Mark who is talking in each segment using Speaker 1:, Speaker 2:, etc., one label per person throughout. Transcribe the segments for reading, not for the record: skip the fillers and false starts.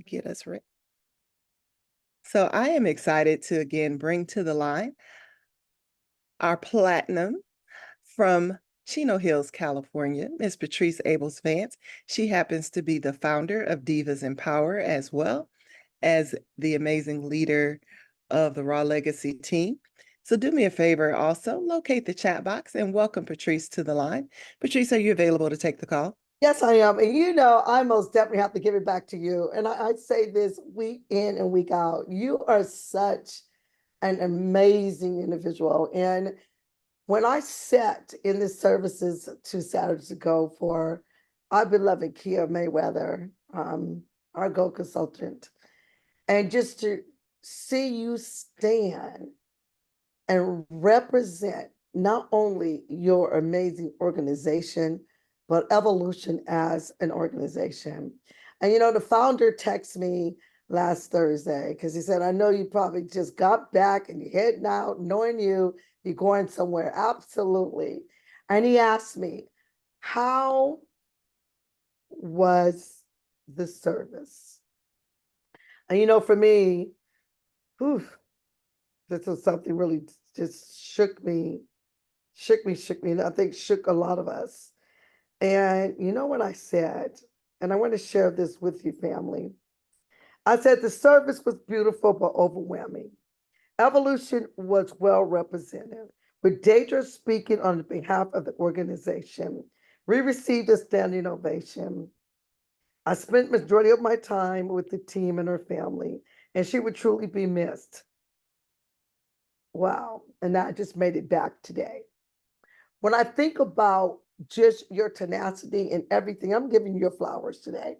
Speaker 1: Get us ready. So I am excited to again bring to the line our platinum from Chino Hills, California, Miss Patrice Abels Vance. She happens to be the founder of Divas in Power as well as the amazing leader of the Raw Legacy team. So do me a favor also, locate the chat box and welcome Patrice to the line. Patrice, are you available to take the call?
Speaker 2: Yes, I am. And you know, I most definitely have to give it back to you. And I say this week in and week out. You are such an amazing individual. And when I sat in the services 2 Saturdays ago for our beloved Kia Mayweather, our Go consultant, and just to see you stand and represent not only your amazing organization, but Evolution as an organization. And you know, the founder texted me last Thursday because he said, I know you probably just got back and you're heading out, knowing you're going somewhere. Absolutely. And he asked me, how was the service? And you know, for me, whew, this was something really just shook me, and I think shook a lot of us. And you know what I said? And I want to share this with you, family. I said the service was beautiful but overwhelming. Evolution was well represented, with Deidre speaking on behalf of the organization. We received a standing ovation. I spent majority of my time with the team and her family, and she would truly be missed. Wow. And I just made it back today. When I think about just your tenacity and everything, I'm giving you your flowers today.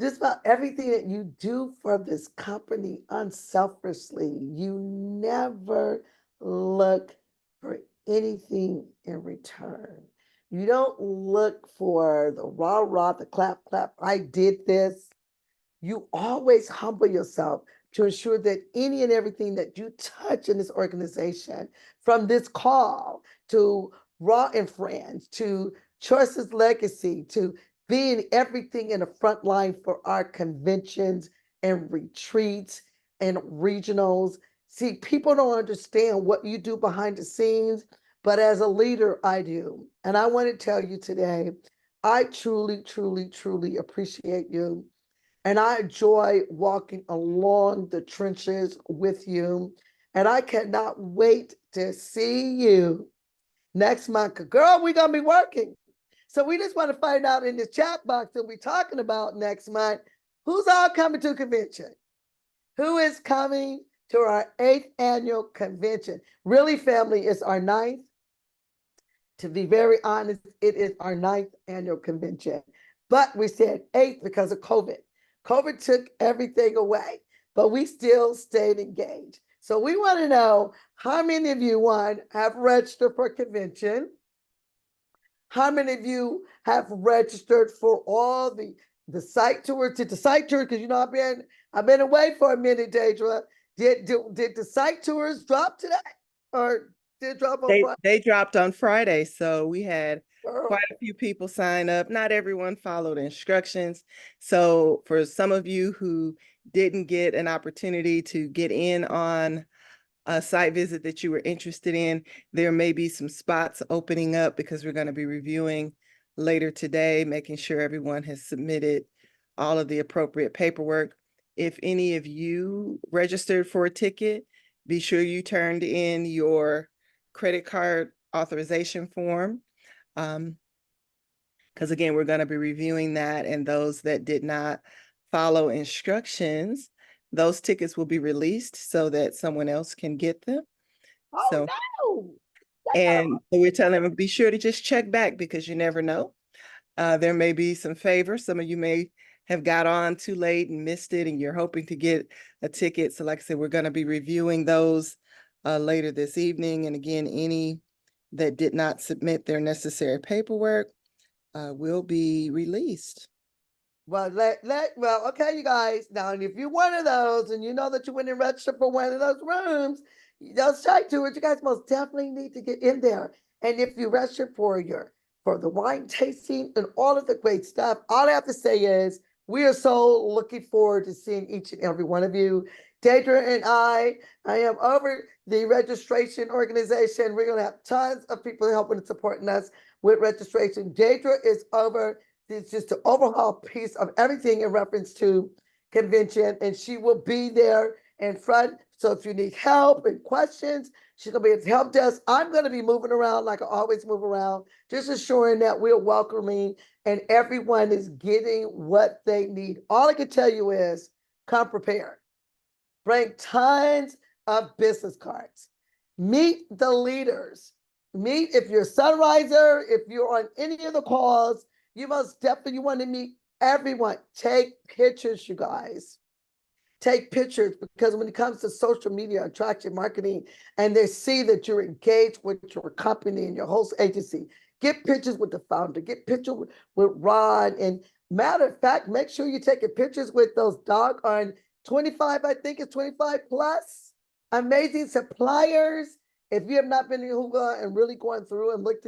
Speaker 2: Just about everything that you do for this company unselfishly, you never look for anything in return. You don't look for the rah rah, the clap clap. I did this. You always humble yourself to ensure that any and everything that you touch in this organization, from this call to Raw and Friends, to Choices Legacy, to being everything in the front line for our conventions and retreats and regionals. See, people don't understand what you do behind the scenes, but as a leader, I do. And I want to tell you today, I truly, truly, truly appreciate you. And I enjoy walking along the trenches with you. And I cannot wait to see you next month. Girl, we're going to be working. So we just want to find out in the chat box that we're talking about next month, who's all coming to convention? Who is coming to our 8th annual convention? Really, family, it's our 9th. To be very honest, it is our 9th annual convention. But we said 8th because of COVID. COVID took everything away, but we still stayed engaged. So we want to know how many of you, one, have registered for convention? How many of you have registered for all the site tours? Did the site tour? Because you know I've been away for a minute, Deidre. Did the site tours drop today, or did it drop on Friday?
Speaker 1: They dropped on Friday, so we had
Speaker 2: Girl.
Speaker 1: quite a few people sign up. Not everyone followed instructions. So for some of you who didn't get an opportunity to get in on a site visit that you were interested in, there may be some spots opening up because we're going to be reviewing later today, making sure everyone has submitted all of the appropriate paperwork. If any of you registered for a ticket, be sure you turned in your credit card authorization form. Because again, we're going to be reviewing that, and those that did not follow instructions, those tickets will be released so that someone else can get them.
Speaker 2: Oh
Speaker 1: So,
Speaker 2: no!
Speaker 1: and we're telling them, be sure to just check back because you never know. There may be some favors. Some of you may have got on too late and missed it, and you're hoping to get a ticket. So like I said, we're going to be reviewing those later this evening. And again, any that did not submit their necessary paperwork will be released.
Speaker 2: Well, well, okay, you guys. Now, if you're one of those and you know that you went and registered for one of those rooms, those site tours, you guys most definitely need to get in there. And if you register for the wine tasting and all of the great stuff, all I have to say is We are so looking forward to seeing each and every one of you. Deidre and I am over the registration organization. We're going to have tons of people helping and supporting us with registration. Deidre is over, it's just the overall piece of everything in reference to convention, and she will be there in front. So if you need help and questions, she's going to be at the help desk. I'm going to be moving around like I always move around, just assuring that we're welcoming and everyone is getting what they need. All I can tell you is come prepared. Bring tons of business cards. Meet the leaders. Meet if you're a sunriser, if you're on any of the calls, you most definitely want to meet everyone. Take pictures, you guys. Take pictures, because when it comes to social media attraction marketing and they see that you're engaged with your company and your host agency, get pictures with the founder, get pictures with Ron. And matter of fact, make sure you're taking pictures with those doggone 25, I think it's 25 plus amazing suppliers. If you have not been in Huga and really going through and look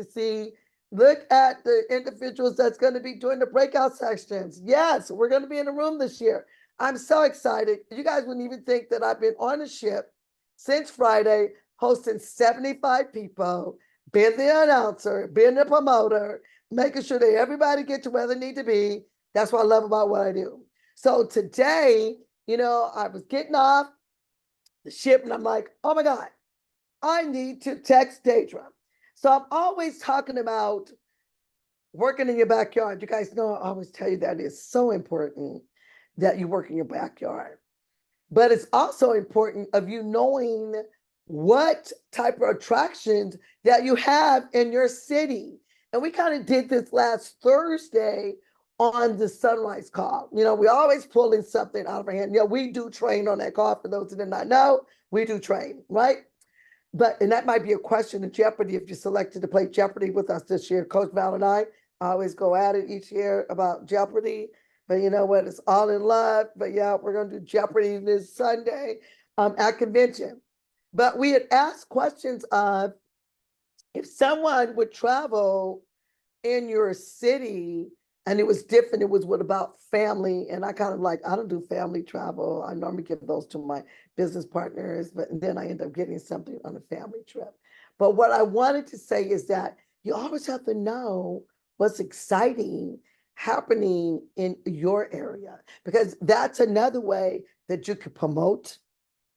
Speaker 2: at the individuals that's going to be doing the breakout sections. Yes, we're going to be in a room this year. I'm so excited. You guys wouldn't even think that I've been on a ship since Friday, hosting 75 people, being the announcer, being the promoter, making sure that everybody gets to where they need to be. That's what I love about what I do. So today, I was getting off the ship and I'm like, oh my God, I need to text Deidre. So I'm always talking about working in your backyard. You guys know I always tell you that it's so important that you work in your backyard. But it's also important of you knowing what type of attractions that you have in your city. And we kind of did this last Thursday on the sunrise call. We always pulling something out of our hand. We do train on that call. For those who did not know, we do train, right? And that might be a question in Jeopardy if you're selected to play Jeopardy with us this year. Coach Val and I always go at it each year about Jeopardy. But you know what? It's all in love. But yeah, we're going to do Jeopardy this Sunday at convention. But we had asked questions of if someone would travel in your city, and it was different. It was what about family? And I kind of I don't do family travel. I normally give those to my business partners, but then I end up getting something on a family trip. But what I wanted to say is that you always have to know what's exciting happening in your area, because that's another way that you could promote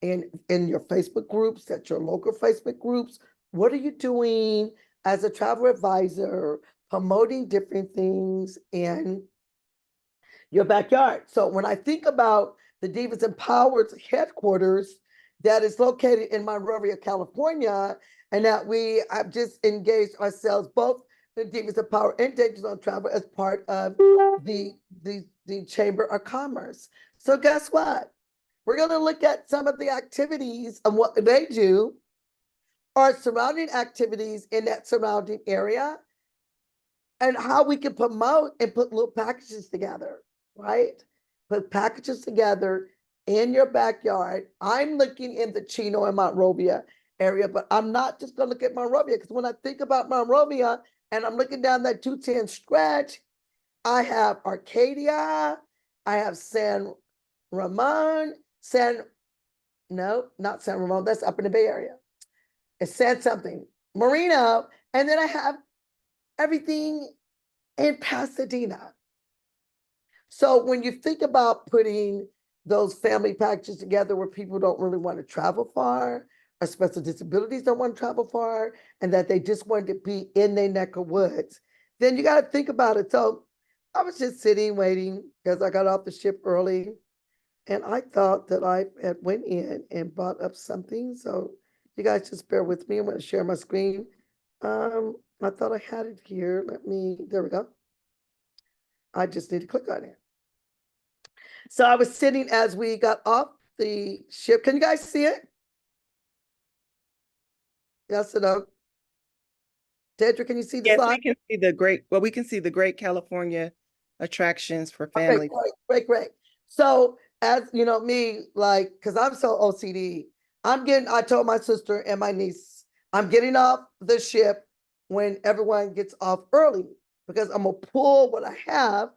Speaker 2: in your Facebook groups, at your local Facebook groups. What are you doing as a travel advisor, promoting different things in your backyard? So when I think about the Divas Empowered headquarters that is located in Monrovia, California, and that we have just engaged ourselves, both the Divas Empowered and Dangerous on Travel, as part of the Chamber of Commerce. So guess what? We're going to look at some of the activities and what they do, or surrounding activities in that surrounding area, and how we can promote and put little packages together, right? Put packages together in your backyard. I'm looking in the Chino and Monrovia area, but I'm not just going to look at Monrovia, because when I think about Monrovia and I'm looking down that 210 stretch, I have Arcadia, I have San Ramon, no, not San Ramon, that's up in the Bay Area. It said something, Marino, and then I have everything in Pasadena. So when you think about putting those family packages together where people don't really want to travel far, or special disabilities don't want to travel far, and that they just want to be in their neck of woods, then you got to think about it. So I was just sitting, waiting, because I got off the ship early, and I thought that I had went in and brought up something. So you guys just bear with me. I'm going to share my screen. I thought I had it here. There we go. I just need to click on it. So I was sitting as we got off the ship. Can you guys see it? Yes or no? Deidre, can you see the
Speaker 1: Yes,
Speaker 2: slide?
Speaker 1: we can see we can see the great California attractions for
Speaker 2: Okay,
Speaker 1: family.
Speaker 2: great. So as you know, me, because I'm so OCD, I told my sister and my niece, I'm getting off the ship when everyone gets off early, because I'm gonna pull what I have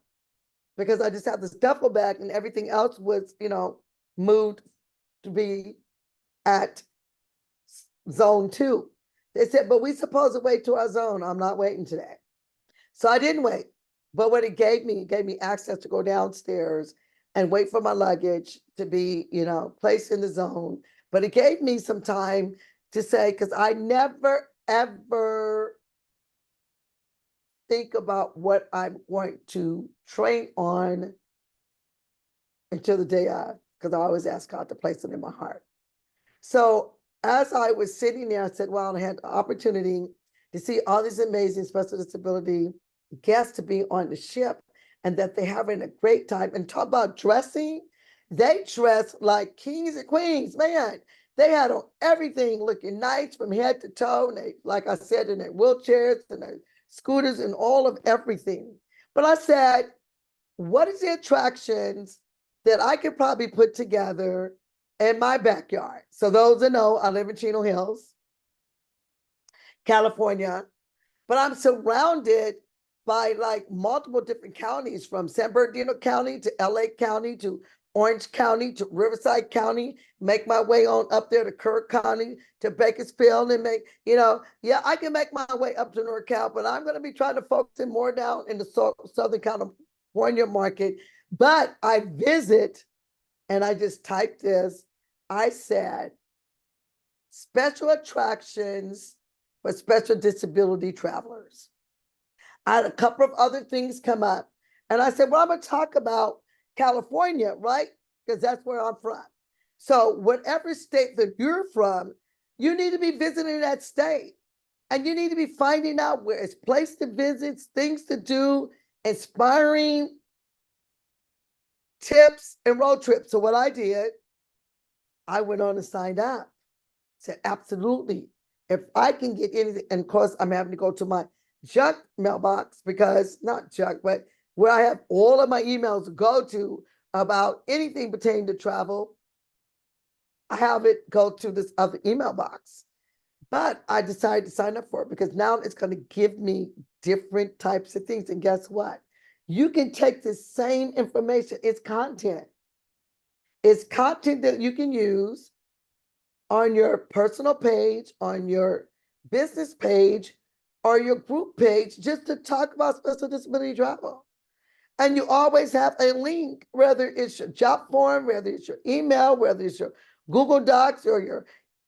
Speaker 2: because I just had this duffel bag and everything else was, moved to be at zone 2. They said, but we supposed to wait to our zone. I'm not waiting today. So I didn't wait. But what it gave me access to go downstairs and wait for my luggage to be, placed in the zone. But it gave me some time to say, because I never, ever think about what I'm going to train on until the day of, because I always ask God to place it in my heart. So as I was sitting there, I said, well, I had the opportunity to see all these amazing special disability guests to be on the ship and that they're having a great time. And talk about dressing, they dress like kings and queens, man. They had on everything looking nice from head to toe. And they, like I said, in their wheelchairs and their scooters and all of everything. But I said, what is the attractions that I could probably put together in my backyard? So those that know, I live in Chino Hills, California, but I'm surrounded by like multiple different counties, from San Bernardino County to LA County to Orange County to Riverside County, make my way on up there to Kirk County to Bakersfield and I can make my way up to NorCal, but I'm going to be trying to focus in more down in the Southern California market. But I visit, and I just typed this, I said, special attractions for special disability travelers. I had a couple of other things come up. And I said, well, I'm going to talk about California, right? Because that's where I'm from. So whatever state that you're from, you need to be visiting that state. And you need to be finding out where it's place to visit, things to do, inspiring tips and road trips. So what I did, I went on and signed up. Said, absolutely. If I can get anything, and of course, I'm having to go to my junk mailbox, because not junk, but where I have all of my emails to go to about anything pertaining to travel, I have it go to this other email box. But I decided to sign up for it because now it's going to give me different types of things. And guess what? You can take the same information. It's content. It's content that you can use on your personal page, on your business page, or your group page, just to talk about special disability travel. And you always have a link, whether it's your job form, whether it's your email, whether it's your Google Docs or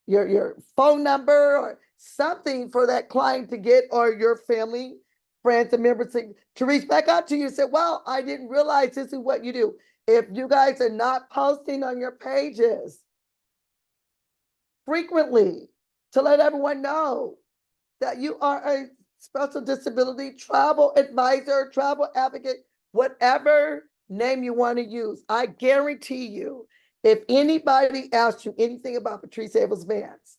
Speaker 2: your phone number or something for that client to get, or your family, friends, and members to reach back out to you and say, well, I didn't realize this is what you do. If you guys are not posting on your pages frequently to let everyone know that you are a special disability travel advisor, travel advocate, whatever name you want to use, I guarantee you, if anybody asks you anything about Patrice Abels Vance,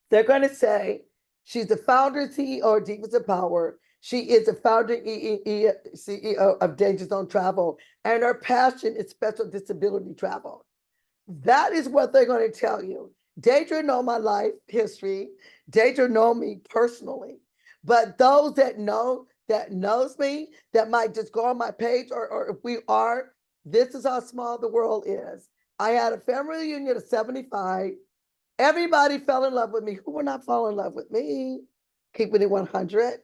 Speaker 2: they're going to say she's the founder and CEO of Divas of Power. She is the founder CEO of Danger Zone Travel, and her passion is special disability travel. That is what they're going to tell you. Deidre know my life history. Deidre know me personally. But those that knows me, that might just go on my page, or if we are, this is how small the world is. I had a family reunion of 75. Everybody fell in love with me. Who would not fall in love with me? Keeping it 100.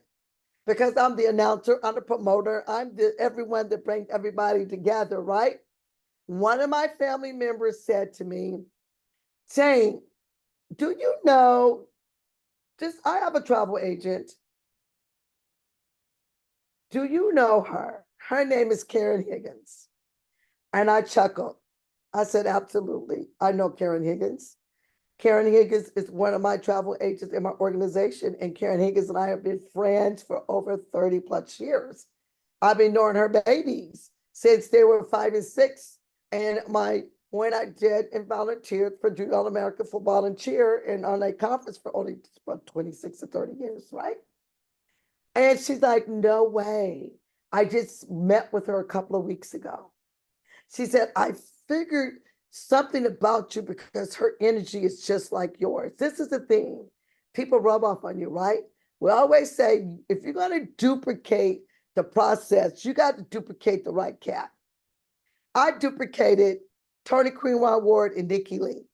Speaker 2: Because I'm the announcer, I'm the promoter, I'm the everyone that brings everybody together, right? One of my family members said to me, Jane, do you know, I have a travel agent. Do you know her? Her name is Karen Higgins. And I chuckled. I said, absolutely. I know Karen Higgins. Karen Higgins is one of my travel agents in my organization. And Karen Higgins and I have been friends for over 30 plus years. I've been knowing her babies since they were 5 and 6. And when I did and volunteered for Junior All-American Football and Cheer and on a conference for only about 26 to 30 years, right? And she's like, no way. I just met with her a couple of weeks ago. She said, I figured something about you because her energy is just like yours. This is the thing. People rub off on you, right? We always say, if you're going to duplicate the process, you got to duplicate the right cat. I duplicated Tony Queenwan Ward and Nikki Lee.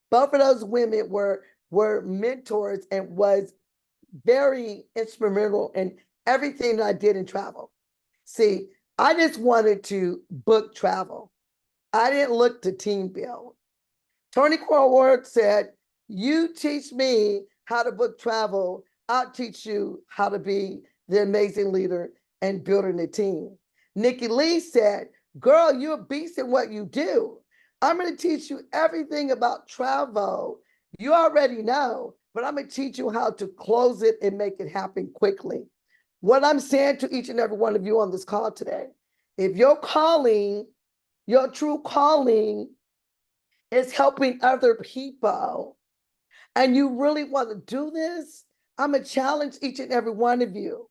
Speaker 2: Both of those women were mentors and was very instrumental in everything that I did in travel. See, I just wanted to book travel. I didn't look to team build. Tony Corward said, you teach me how to book travel, I'll teach you how to be the amazing leader and building a team. Nikki Lee said, girl, you're a beast in what you do. I'm going to teach you everything about travel. You already know, but I'm going to teach you how to close it and make it happen quickly. What I'm saying to each and every one of you on this call today, if your calling, your true calling is helping other people, and you really want to do this, I'm going to challenge each and every one of you.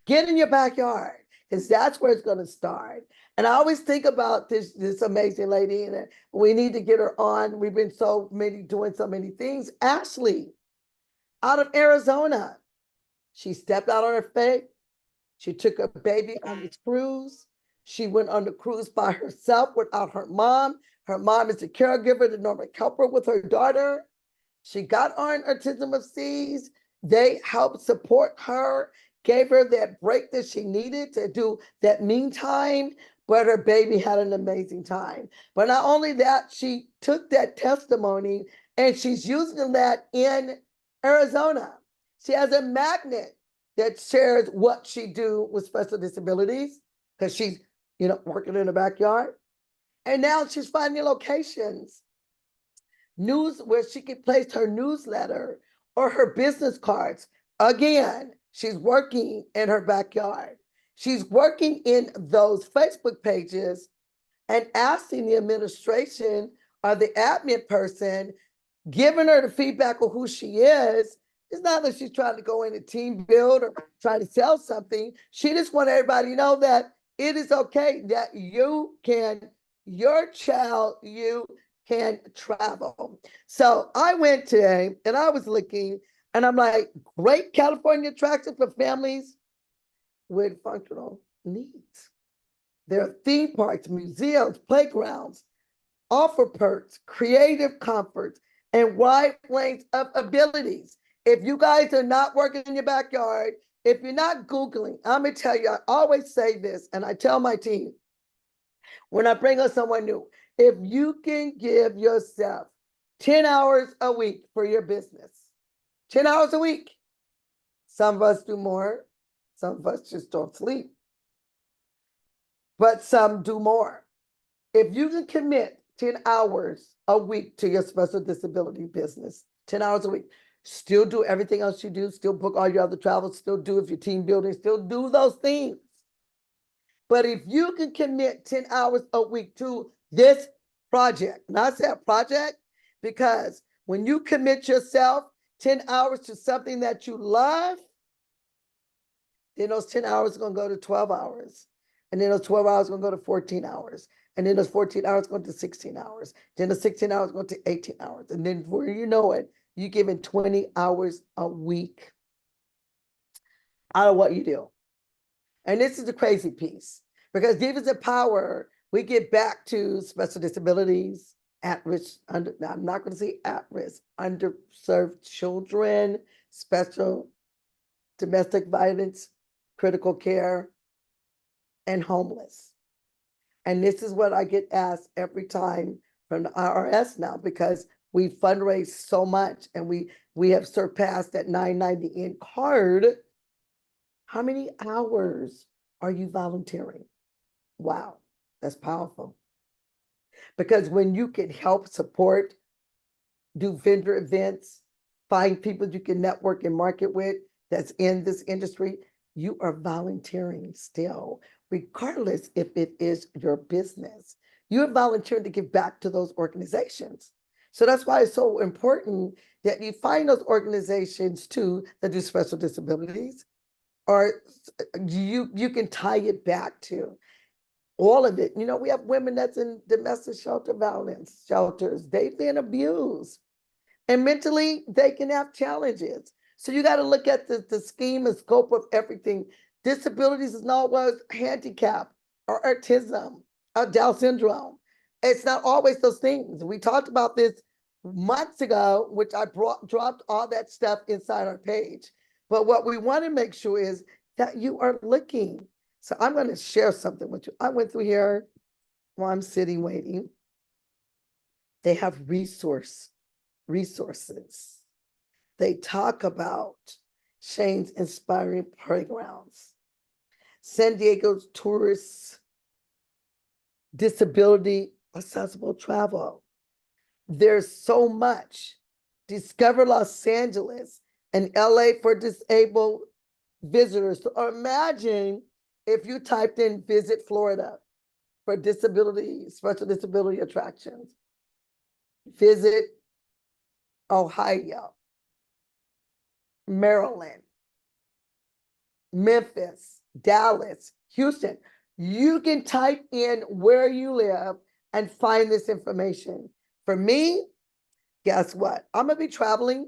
Speaker 2: Get in your backyard, because that's where it's going to start. And I always think about this amazing lady, and we need to get her on. We've been doing so many things. Ashley, out of Arizona, she stepped out on her faith. She took a baby on this cruise. She went on the cruise by herself without her mom. Her mom is a caregiver to normally help her with her daughter. She got on Autism of Seas. They helped support her, gave her that break that she needed to do that meantime, but her baby had an amazing time. But not only that, she took that testimony and she's using that in Arizona. She has a magnet that shares what she do with special disabilities, because she's, working in the backyard. And now she's finding locations, news where she can place her newsletter or her business cards. Again, she's working in her backyard. She's working in those Facebook pages and asking the administration or the admin person, giving her the feedback of who she is. It's not that she's trying to go in a team build or trying to sell something. She just wants everybody to know that it is okay that your child, you can travel. So I went today and I was looking and I'm like, great California attraction for families with functional needs. There are theme parks, museums, playgrounds, offer perks, creative comforts, and wide range of abilities. If you guys are not working in your backyard, if you're not Googling, I'm going to tell you, I always say this, and I tell my team, when I bring on someone new, if you can give yourself 10 hours a week for your business, 10 hours a week, some of us do more, some of us just don't sleep, but some do more. If you can commit 10 hours a week to your special disability business, 10 hours a week, still do everything else you do, still book all your other travels, still do if you're team building, still do those things. But if you can commit 10 hours a week to this project, and I said project because when you commit yourself 10 hours to something that you love, then those 10 hours are going to go to 12 hours. And then those 12 hours are going to go to 14 hours. And then those 14 hours going to 16 hours. Then the 16 hours going to 18 hours. And then before you know it, you're giving 20 hours a week out of what you do. And this is the crazy piece, because Divas in Power, we get back to special disabilities, at-risk, I'm not going to say at-risk, underserved children, special domestic violence, critical care, and homeless. And this is what I get asked every time from the IRS now, because we fundraise so much and we have surpassed that 990 in card. How many hours are you volunteering? Wow, that's powerful. Because when you can help support, do vendor events, find people you can network and market with that's in this industry, you are volunteering still, regardless if it is your business. You are volunteering to give back to those organizations. So that's why it's so important that you find those organizations too that do special disabilities, or you can tie it back to all of it. We have women that's in domestic shelter violence shelters. They've been abused. And mentally, they can have challenges. So you got to look at the scheme and scope of everything. Disabilities is not always handicap or autism or Down syndrome. It's not always those things. We talked about this months ago, which I dropped all that stuff inside our page. But what we want to make sure is that you are looking. So I'm going to share something with you. I went through here while I'm sitting waiting. They have resources. They talk about Shane's inspiring playgrounds. San Diego's tourists, disability accessible travel. There's so much. Discover Los Angeles and LA for disabled visitors. Or imagine if you typed in visit Florida for disability, special disability attractions. Visit Ohio, Maryland, Memphis, Dallas, Houston. You can type in where you live and find this information. For me, guess what? I'm going to be traveling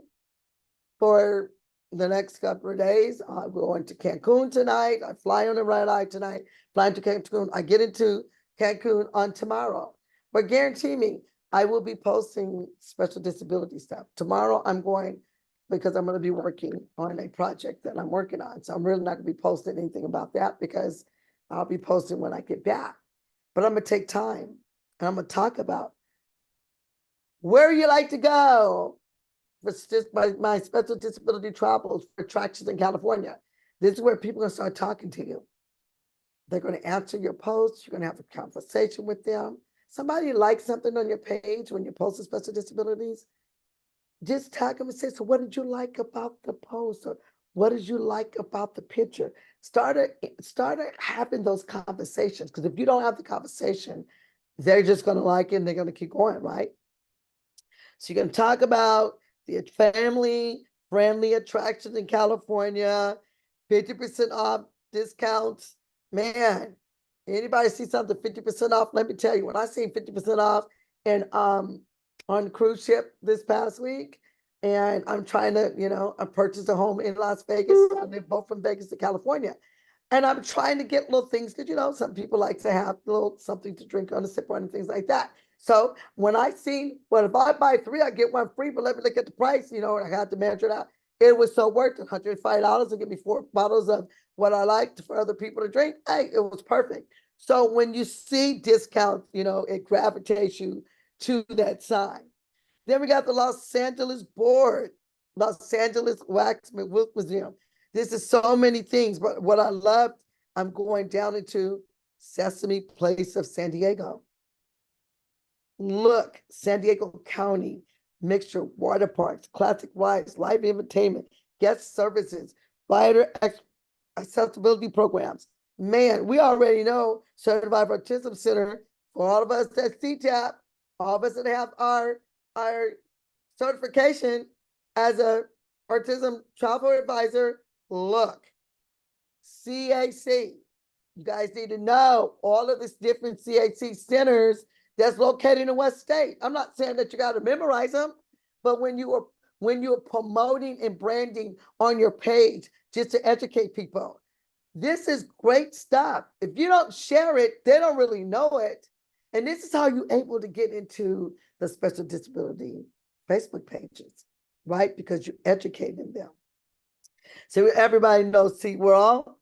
Speaker 2: for the next couple of days. I'm going to Cancun tonight. I fly on the red eye tonight, flying to Cancun. I get into Cancun on tomorrow. But guarantee me, I will be posting special disability stuff. Tomorrow I'm going because I'm going to be working on a project that I'm working on. So I'm really not going to be posting anything about that because I'll be posting when I get back. But I'm going to take time and I'm going to talk about where you like to go for my special disability travels for attractions in California. This is where people are going to start talking to you. They're going to answer your posts. You're going to have a conversation with them. Somebody likes something on your page when you post special disabilities, just tag them and say, so what did you like about the post? Or what did you like about the picture? Start having those conversations. Because if you don't have the conversation, they're just going to like it and they're going to keep going, right? So you're going to talk about the family-friendly attractions in California, 50% off discounts. Man, anybody see something 50% off? Let me tell you, when I seen 50% off and on cruise ship this past week, and I'm trying to, I purchased a home in Las Vegas. I live both from Vegas to California. And I'm trying to get little things because, some people like to have a little something to drink on a sip and things like that. So when I seen, well, if I buy 3, I get 1 free, but let me look at the price, and I had to measure it out. It was so worth it, $105 to give me 4 bottles of what I liked for other people to drink. Hey, it was perfect. So when you see discounts, it gravitates you to that sign. Then we got the Los Angeles Board, Los Angeles Wax Museum. This is so many things, but what I loved, I'm going down into Sesame Place of San Diego. Look, San Diego County, mixture, water parks, classic rides, live entertainment, guest services, rider accessibility programs. Man, we already know Certified Autism Center for all of us at CTAP, all of us that have our certification as a autism travel advisor. Look, CAC, you guys need to know all of these different CAC centers that's located in the West State. I'm not saying that you got to memorize them, but when you're promoting and branding on your page just to educate people, this is great stuff. If you don't share it, they don't really know it. And this is how you're able to get into the special disability Facebook pages, right? Because you're educating them. So everybody knows SeaWorld,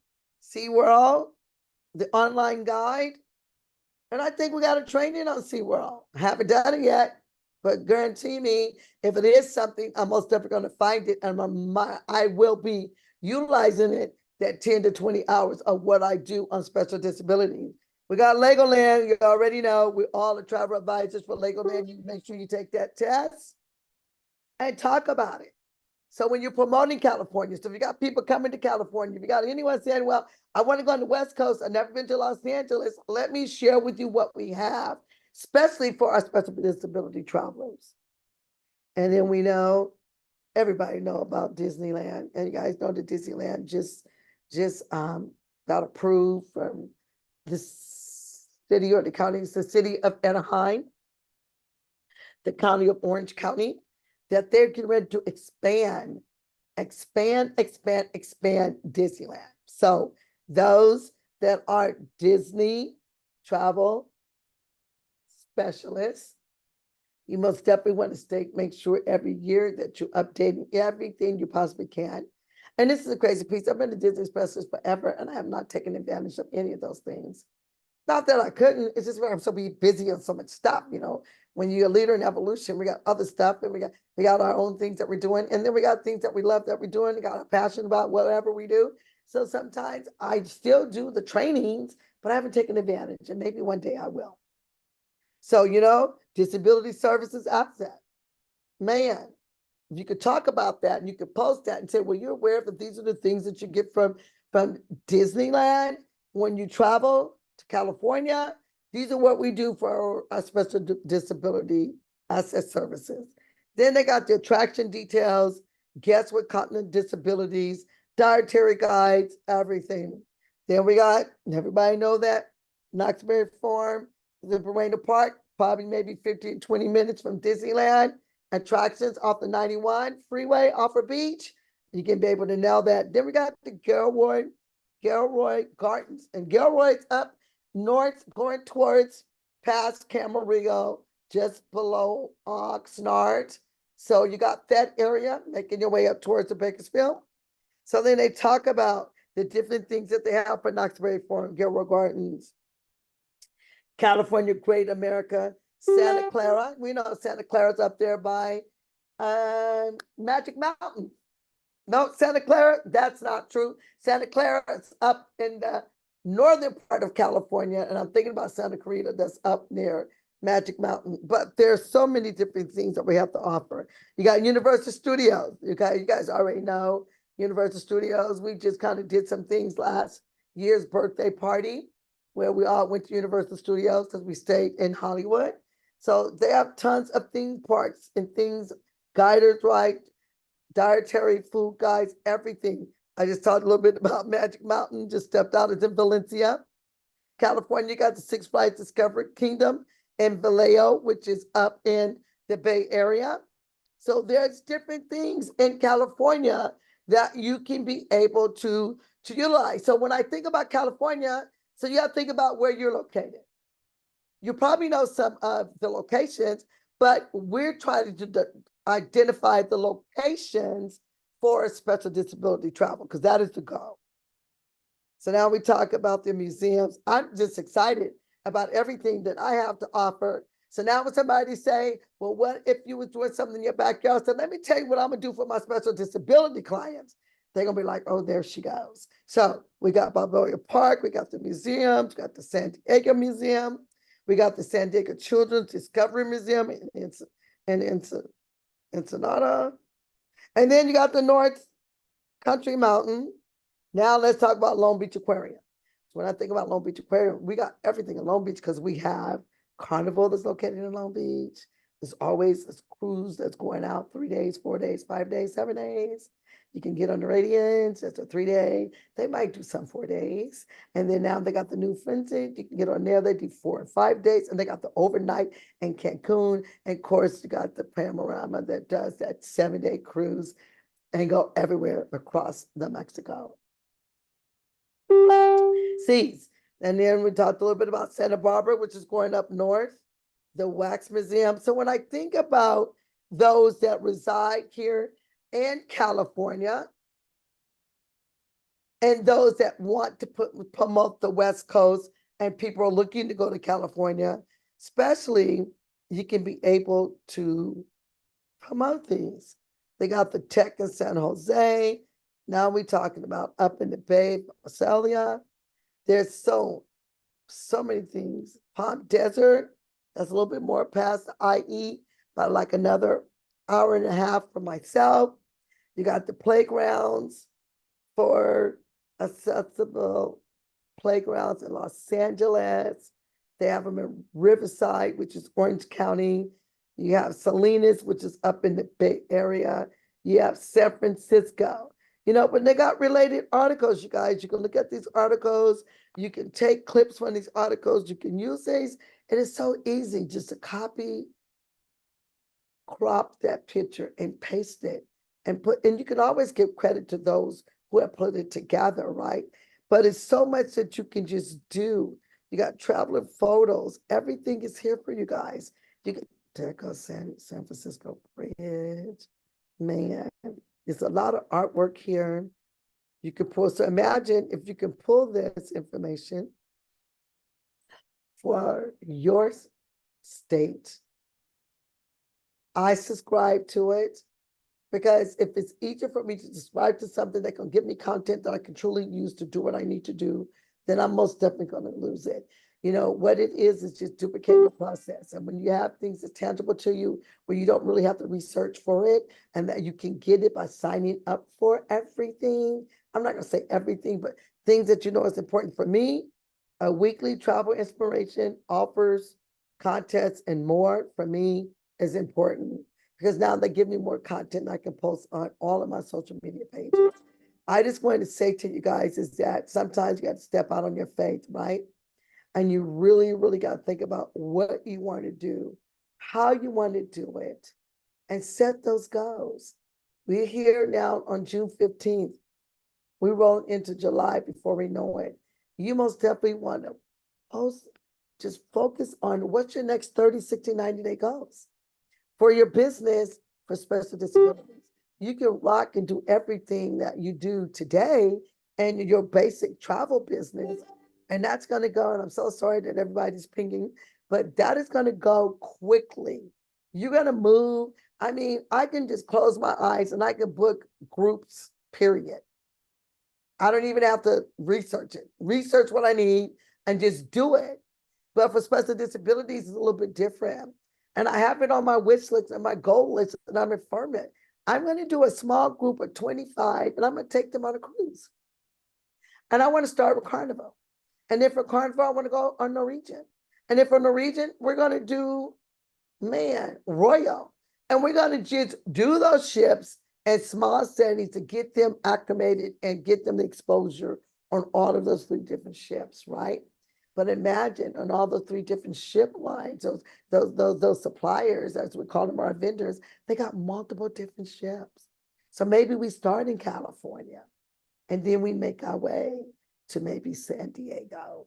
Speaker 2: the online guide. And I think we got a training on SeaWorld. I haven't done it yet, but guarantee me, if it is something, I'm most definitely going to find it. And I will be utilizing it that 10 to 20 hours of what I do on special disabilities. We got Legoland. You already know we're all the travel advisors for Legoland. You make sure you take that test and talk about it. So when you're promoting California, so if you got people coming to California, if you got anyone saying, well, I want to go on the West Coast, I've never been to Los Angeles, let me share with you what we have, especially for our special disability travelers. And then we know, everybody know about Disneyland. And you guys know that Disneyland just got approved from the city or the county, it's the city of Anaheim, the county of Orange County, that they're getting ready to expand Disneyland. So Those that are Disney travel specialists, you most definitely want to make sure every year that you're updating everything you possibly can. And this is a crazy piece. I've been a Disney specialist forever, and I have not taken advantage of any of those things. Not that I couldn't, it's just where I'm so busy on so much stuff, you know. When you're a leader in evolution, we got other stuff, and we got our own things that we're doing, and then we got things that we love that we're doing, we got a passion about whatever we do. So sometimes I still do the trainings, but I haven't taken advantage, and maybe one day I will. So, you know, disability services asset. Man, if you could talk about that and you could post that and say, well, you're aware that these are the things that you get from Disneyland when you travel to California. These are what we do for our special disability asset services. Then they got the attraction details, guests with cognitive disabilities, dietary guides, everything. Then we got, everybody know that, Knoxbury Farm, the Buena Park, probably maybe 15, 20 minutes from Disneyland. Attractions off the 91 freeway off of Beach. You can be able to nail that. Then we got the Gilroy Gardens. And Gilroy's up north going towards past Camarillo, just below Oxnard. So you got that area, making your way up towards the Bakersfield. So then they talk about the different things that they have for Knoxbury Farm, Gilroy Gardens, California, Great America, Santa Clara. We know Santa Clara's up there by Magic Mountain. No, Santa Clara, that's not true. Santa Clara is up in the northern part of California, and I'm thinking about Santa Clarita that's up near Magic Mountain. But there's so many different things that we have to offer. You got Universal Studios. You guys already know Universal Studios. We just kind of did some things last year's birthday party where we all went to Universal Studios because we stayed in Hollywood. So they have tons of theme parks and things, guiders, right? Dietary food guides, everything. I just talked a little bit about Magic Mountain, just stepped out. It's in Valencia. California, you got the Six Flags Discovery Kingdom in Vallejo, which is up in the Bay Area. So there's different things in California that you can be able to utilize. So when I think about California, so you have to think about where you're located. You probably know some of the locations, but we're trying to identify the locations for special disability travel, because that is the goal. So now we talk about the museums. I'm just excited about everything that I have to offer. So now when somebody say, well, what if you was doing something in your backyard? So let me tell you what I'm gonna do for my special disability clients. They're gonna be like, oh, there she goes. So we got Balboa Park, we got the museums, we got the San Diego Museum, we got the San Diego Children's Discovery Museum in Ensenada. And then you got the North Country Mountain. Now let's talk about Long Beach Aquarium. So when I think about Long Beach Aquarium, we got everything in Long Beach because we have Carnival that's located in Long Beach. There's always this cruise that's going out 3 days, 4 days, 5 days, 7 days. You can get on the Radiance. That's a 3-day. They might do some 4 days. And then now they got the new Frenzy. You can get on there. They do 4 and 5 days. And they got the overnight in Cancun. And of course, you got the Panorama that does that 7-day cruise and go everywhere across the Mexico seas. And then we talked a little bit about Santa Barbara, which is going up north, the Wax Museum. So when I think about those that reside here in California and those that want to promote the West Coast and people are looking to go to California, especially, you can be able to promote these. They got the Tech in San Jose. Now we're talking about up in the Bay, Visalia. There's so many things. Palm Desert, that's a little bit more past the IE, but like another hour and a half for myself. You got the playgrounds for accessible playgrounds in Los Angeles. They have them in Riverside, which is Orange County. You have Salinas, which is up in the Bay Area. You have San Francisco. You know, but they got related articles, you guys. You can look at these articles. You can take clips from these articles. You can use these. And it's so easy just to copy, crop that picture and paste it and you can always give credit to those who have put it together, right? but it's so much that you can just do. You got traveler photos. Everything is here for you guys. You can, there goes San Francisco Bridge. Man, there's a lot of artwork here. You can pull, so imagine if you can pull this information for your state. I subscribe to it because if it's easier for me to subscribe to something that can give me content that I can truly use to do what I need to do, then I'm most definitely going to lose it. You know, what it is just duplicating the process. And when you have things that's tangible to you, where you don't really have to research for it, and that you can get it by signing up for everything. I'm not going to say everything, but things that you know is important for me. A weekly travel inspiration, offers, contests, and more for me is important because now they give me more content I can post on all of my social media pages. I just wanted to say to you guys is that sometimes you got to step out on your faith, right? And you really, really got to think about what you want to do, how you want to do it, and set those goals. We're here now on June 15th. We roll into July before we know it. You most definitely want to post, just focus on what's your next 30, 60, 90-day goals for your business for special disabilities. You can rock and do everything that you do today and your basic travel business. And that's going to go, and I'm so sorry that everybody's pinging, but that is going to go quickly. You're going to move. I mean, I can just close my eyes and I can book groups, period. I don't even have to research it. Research what I need and just do it. But for special disabilities, it's a little bit different. And I have it on my wish list and my goal list, and I'm affirming it. I'm going to do a small group of 25, and I'm going to take them on a cruise. And I want to start with Carnival. And if for Carnival, I want to go on Norwegian. And if for Norwegian, we're going to do, man, Royal. And we're going to just do those ships in small settings to get them acclimated and get them the exposure on all of those 3 different ships, right? But imagine on all the 3 different ship lines, those suppliers, as we call them, our vendors, they got multiple different ships. So maybe we start in California and then we make our way to maybe San Diego.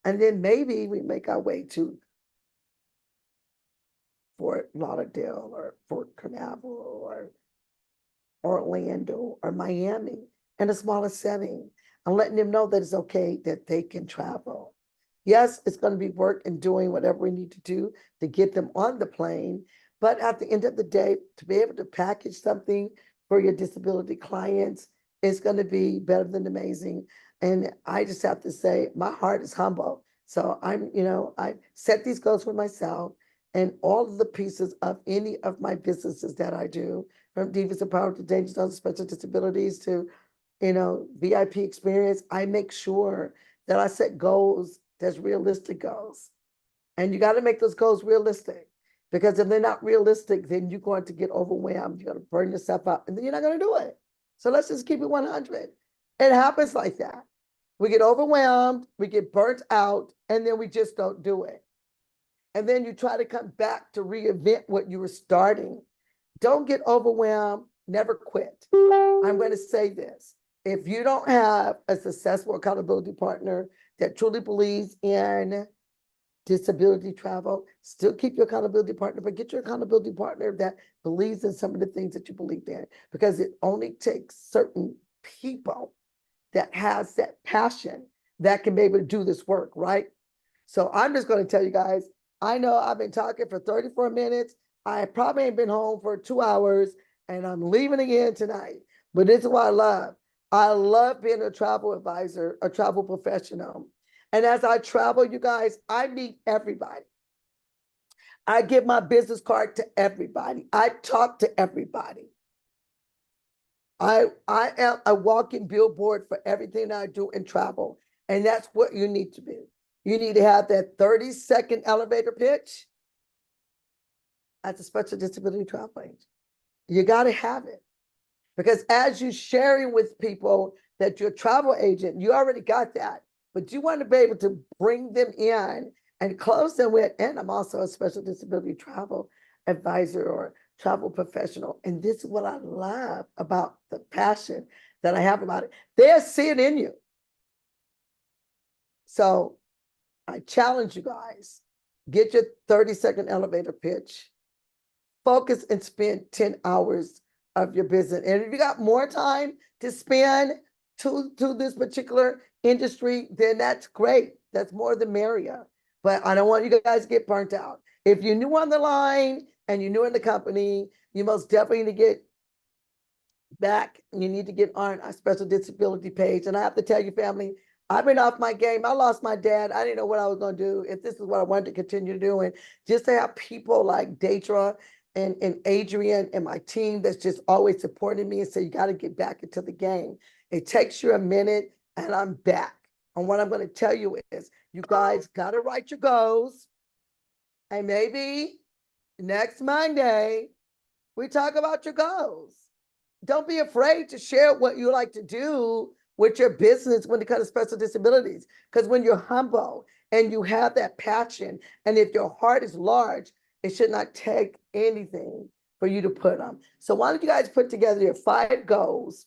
Speaker 2: And then maybe we make our way to Fort Lauderdale or Fort Canaveral or Orlando or Miami in a smaller setting and letting them know that it's okay that they can travel. Yes, it's going to be work and doing whatever we need to do to get them on the plane. But at the end of the day, to be able to package something for your disability clients is going to be better than amazing. And I just have to say, my heart is humble. So I set these goals for myself and all of the pieces of any of my businesses that I do, from Divas Empowered to Dangerous on Special Disabilities to, VIP experience, I make sure that I set goals that's realistic goals. And you got to make those goals realistic because if they're not realistic, then you're going to get overwhelmed. You're going to burn yourself out and then you're not going to do it. So let's just keep it 100. It happens like that. We get overwhelmed, we get burnt out, and then we just don't do it. And then you try to come back to reinvent what you were starting. Don't get overwhelmed, never quit. I'm going to say this. If you don't have a successful accountability partner that truly believes in disability travel, still keep your accountability partner, but get your accountability partner that believes in some of the things that you believe in, because it only takes certain people that has that passion that can be able to do this work, right? So I'm just going to tell you guys, I know I've been talking for 34 minutes. I probably ain't been home for 2 hours and I'm leaving again tonight. But this is what I love. I love being a travel advisor, a travel professional. And as I travel, you guys, I meet everybody. I give my business card to everybody. I talk to everybody. I am a walking billboard for everything I do in travel. And that's what you need to be. You need to have that 30-second elevator pitch at the special disability travel agent. You got to have it. Because as you're sharing with people that you're a travel agent, you already got that. But you want to be able to bring them in and close them with, and I'm also a special disability travel advisor or travel professional. And this is what I love about the passion that I have about it. They'll see it in you. So I challenge you guys, get your 30-second elevator pitch, focus and spend 10 hours of your business. And if you got more time to spend to this particular industry, then that's great. That's more the merrier. But I don't want you guys to get burnt out. If you're new on the line and you're new in the company, you most definitely need to get back. You need to get on our special disability page. And I have to tell you, family, I've been off my game. I lost my dad. I didn't know what I was going to do, if this is what I wanted to continue doing. Just to have people like Deidre and Adrian and my team that's just always supporting me and say, you got to get back into the game. It takes you a minute and I'm back. And what I'm going to tell you is you guys got to write your goals. And maybe next Monday, we talk about your goals. Don't be afraid to share what you like to do with your business when it comes to special disabilities. Because when you're humble and you have that passion, and if your heart is large, it should not take anything for you to put them. So why don't you guys put together your 5 goals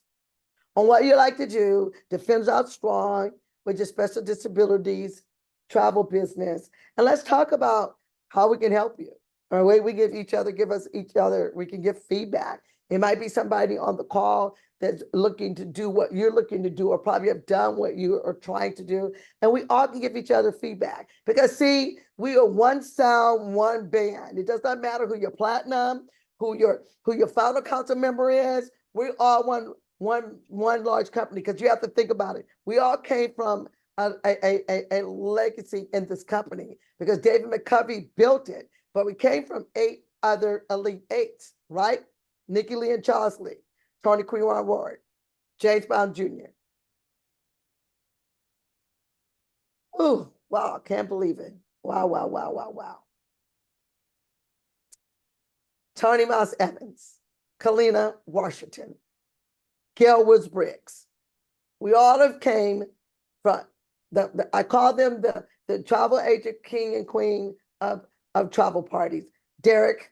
Speaker 2: on what you like to do to finish out strong with your special disabilities, travel business. And let's talk about how we can help you. Or way we give each other, we can give feedback. It might be somebody on the call that's looking to do what you're looking to do, or probably have done what you are trying to do. And we all can give each other feedback. Because see, we are one sound, one band. It does not matter who your platinum, who your founder council member is. We're all one large company, because you have to think about it. We all came from a legacy in this company, because David McCovey built it, but we came from 8 other elite 8s, right? Nikki Lee and Charles Lee, Tony Queen Ward, James Brown Jr. Ooh, wow, can't believe it. Wow, wow, wow, wow, wow. Tony Mouse Evans, Kalina Washington, Gail Woods Briggs. We all have came from I call them the travel agent king and queen of travel parties. Derek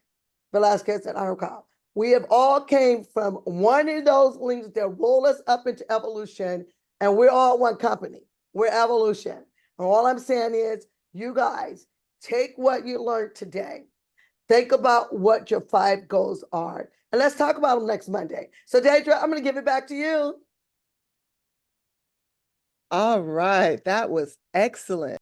Speaker 2: Velasquez and Ira Kyle. We have all came from one of those links that roll us up into evolution, and we're all one company. We're evolution. And all I'm saying is, you guys take what you learned today. Think about what your 5 goals are, and let's talk about them next Monday. So, Deidre, I'm going to give it back to you.
Speaker 1: All right, that was excellent.